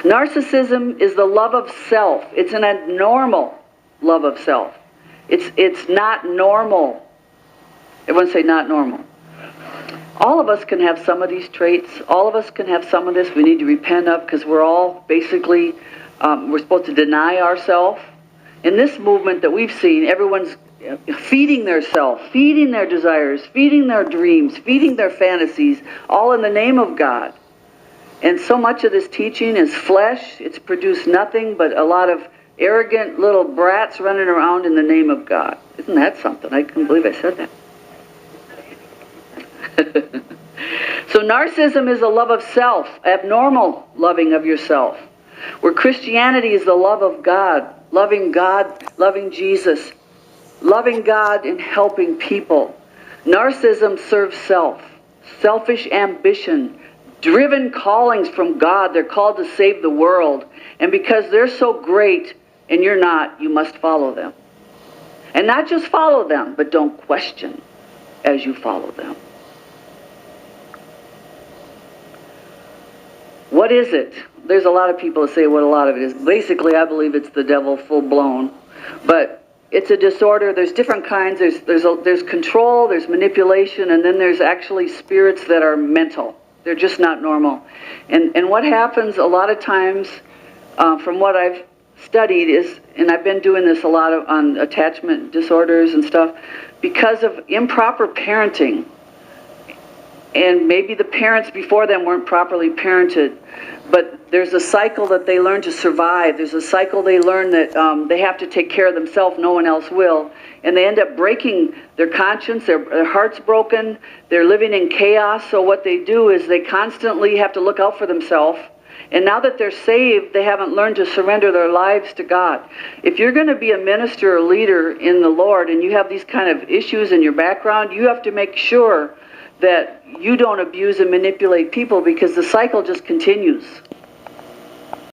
Narcissism is the love of self. It's an abnormal love of self. It's not normal. Everyone say not normal. All of us can have some of these traits. All of us can have some of this we need to repent of, because we're all basically, we're supposed to deny ourselves. In this movement that we've seen, everyone's feeding their self, feeding their desires, feeding their dreams, feeding their fantasies, all in the name of God. And so much of this teaching is flesh. It's produced nothing but a lot of arrogant little brats running around in the name of God. Isn't that something? I couldn't believe I said that. So narcissism is a love of self, abnormal loving of yourself, where Christianity is the love of God, loving Jesus, loving God and helping people. Narcissism serves self, selfish ambition, driven callings from God. They're called to save the world. And because they're so great and you're not, you must follow them. And not just follow them, but don't question as you follow them. What is it? There's a lot of people that say what a lot of it is. Basically, I believe it's the devil full blown. But it's a disorder. There's different kinds. There's control, there's manipulation, and then there's actually spirits that are mental. They're just not normal. And what happens a lot of times, from what I've studied is, and I've been doing this a lot on attachment disorders and stuff, because of improper parenting. And maybe the parents before them weren't properly parented, but there's a cycle that they learn to survive. There's a cycle they learn that they have to take care of themselves, no one else will. And they end up breaking their conscience, their heart's broken, they're living in chaos. So what they do is they constantly have to look out for themselves. And now that they're saved, they haven't learned to surrender their lives to God. If you're going to be a minister or leader in the Lord and you have these kind of issues in your background, you have to make sure that you don't abuse and manipulate people, because the cycle just continues.